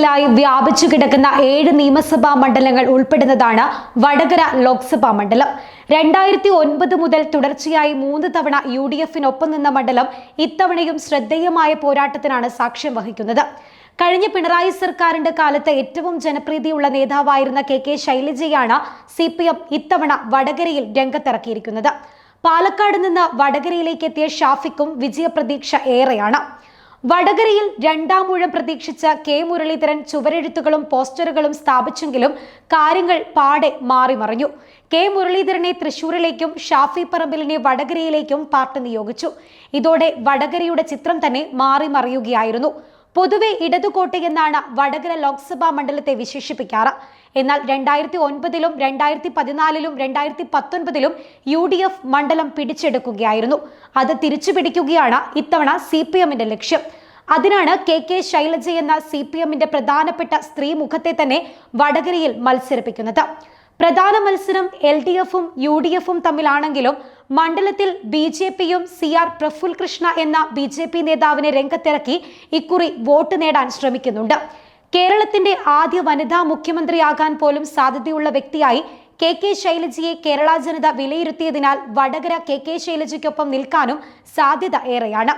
വർഷങ്ങളായി വ്യാപിച്ചു കിടക്കുന്ന 7 നിയമസഭാ മണ്ഡലങ്ങൾ ഉൾപ്പെടുന്നതാണ് വടകര ലോക്സഭാ മണ്ഡലം. 2009 മുതൽ തുടർച്ചയായി 3 തവണ UDF-നൊപ്പം നിന്ന മണ്ഡലം ഇത്തവണയും ശ്രദ്ധേയമായ പോരാട്ടത്തിനാണ് സാക്ഷ്യം വഹിക്കുന്നത്. കഴിഞ്ഞ പിണറായി സർക്കാരിന്റെ കാലത്ത് ഏറ്റവും ജനപ്രീതിയുള്ള നേതാവായിരുന്ന KK ശൈലജയാണ് CPM ഇത്തവണ വടകരയിൽ രംഗത്തിറക്കിയിരിക്കുന്നത്. പാലക്കാട് നിന്ന് വടകരയിലേക്ക് എത്തിയ ഷാഫിക്കും വിജയപ്രതീക്ഷ ഏറെയാണ്. വടകരയിൽ രണ്ടാം ഊഴം പ്രതീക്ഷിച്ച K മുരളീധരൻ ചുവരെഴുത്തുകളും പോസ്റ്ററുകളും സ്ഥാപിച്ചെങ്കിലും കാര്യങ്ങൾ പാടെ മാറിമറിഞ്ഞു. K മുരളീധരനെ തൃശൂരിലേക്കും ഷാഫി പറമ്പിലിനെ വടകരയിലേക്കും പാർട്ടി നിയോഗിച്ചു. ഇതോടെ വടകരയുടെ ചിത്രം തന്നെ മാറിമറിയുകയായിരുന്നു. പൊതുവെ ഇടതുകോട്ടയെന്നാണ് വടകര ലോക്സഭാ മണ്ഡലത്തെ വിശേഷിപ്പിക്കാറ്. എന്നാൽ 2009-ലും 2014-ലും 2019-ലും UDF മണ്ഡലം പിടിച്ചെടുക്കുകയായിരുന്നു. അത് തിരിച്ചു പിടിക്കുകയാണ് ഇത്തവണ CPM-ന്റെ ലക്ഷ്യം. അതിനാണ് KK ശൈലജ എന്ന CPM-ന്റെ പ്രധാനപ്പെട്ട സ്ത്രീ മുഖത്തെ തന്നെ വടകരയിൽ മത്സരിപ്പിക്കുന്നത്. പ്രധാന മത്സരം LDF-ഉം UDF-ഉം തമ്മിലാണെങ്കിലും മണ്ഡലത്തിൽ BJP-യും CR പ്രഫുൽ കൃഷ്ണ എന്ന BJP നേതാവിനെ രംഗത്തിറക്കി ഇക്കുറി വോട്ട് നേടാൻ ശ്രമിക്കുന്നുണ്ട്. കേരളത്തിന്റെ ആദ്യ വനിതാ മുഖ്യമന്ത്രിയാകാൻ പോലും സാധ്യതയുള്ള വ്യക്തിയായി KK ശൈലജയെ കേരള ജനത വിലയിരുത്തിയതിനാൽ വടകര KK ശൈലജയ്ക്കൊപ്പം നിൽക്കാനും സാധ്യത ഏറെയാണ്.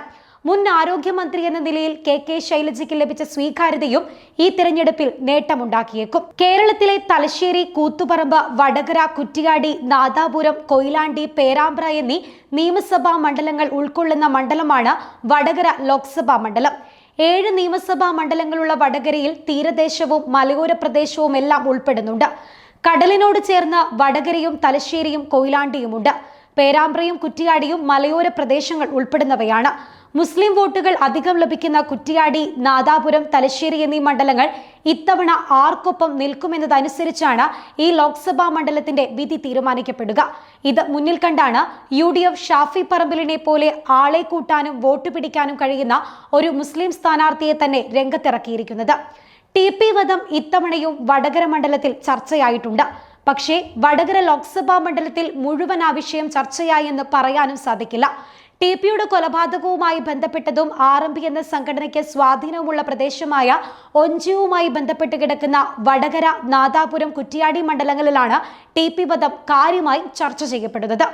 മുൻ ആരോഗ്യമന്ത്രി എന്ന നിലയിൽ KK ശൈലജയ്ക്ക് ലഭിച്ച സ്വീകാര്യതയും ഈ തിരഞ്ഞെടുപ്പിൽ നേട്ടമുണ്ടാക്കിയേക്കും. കേരളത്തിലെ തലശ്ശേരി, കൂത്തുപറമ്പ്, വടകര, കുറ്റിയാടി, നാദാപുരം, കൊയിലാണ്ടി, പേരാമ്പ്ര എന്നീ നിയമസഭാ മണ്ഡലങ്ങൾ ഉൾക്കൊള്ളുന്ന മണ്ഡലമാണ് വടകര ലോക്സഭാ മണ്ഡലം. 7 നിയമസഭാ മണ്ഡലങ്ങളുള്ള വടകരയിൽ തീരദേശവും മലയോര പ്രദേശവും എല്ലാം ഉൾപ്പെടുന്നുണ്ട്. കടലിനോട് ചേർന്ന് വടകരയും തലശ്ശേരിയും കൊയിലാണ്ടിയുമുണ്ട്. പേരാമ്പ്രയും കുറ്റിയാടിയും മലയോര പ്രദേശങ്ങൾ ഉൾപ്പെടുന്നവയാണ്. മുസ്ലിം വോട്ടുകൾ അധികം ലഭിക്കുന്ന കുറ്റിയാടി, നാദാപുരം, തലശ്ശേരി എന്നീ മണ്ഡലങ്ങൾ ഇത്തവണ ആർക്കൊപ്പം നിൽക്കുമെന്നതനുസരിച്ചാണ് ഈ ലോക്സഭാ മണ്ഡലത്തിന്റെ വിധി തീരുമാനിക്കപ്പെടുക. ഇത് മുന്നിൽ കണ്ടാണ് UDF ഷാഫി പറമ്പിലിനെ പോലെ ആളെ കൂട്ടാനും വോട്ട് പിടിക്കാനും കഴിയുന്ന ഒരു മുസ്ലിം സ്ഥാനാർത്ഥിയെ തന്നെ രംഗത്തിറക്കിയിരിക്കുന്നത്. TP വധം ഇത്തവണയും വടകര മണ്ഡലത്തിൽ ചർച്ചയായിട്ടുണ്ട്. പക്ഷേ വടകര ലോക്സഭാ മണ്ഡലത്തിൽ മുഴുവൻ ആ വിഷയം ചർച്ചയായി എന്ന് പറയാനും സാധിക്കില്ല. TPയുടെ കൊലപാതകവുമായി ബന്ധപ്പെട്ടതും RMP എന്ന സംഘടനയ്ക്ക് സ്വാധീനമുള്ള പ്രദേശമായ ഒഞ്ചിയുമായി ബന്ധപ്പെട്ട് കിടക്കുന്ന വടകര, നാദാപുരം, കുറ്റിയാടി മണ്ഡലങ്ങളിലാണ് TP വധം കാര്യമായി ചർച്ച ചെയ്യപ്പെടുന്നത്.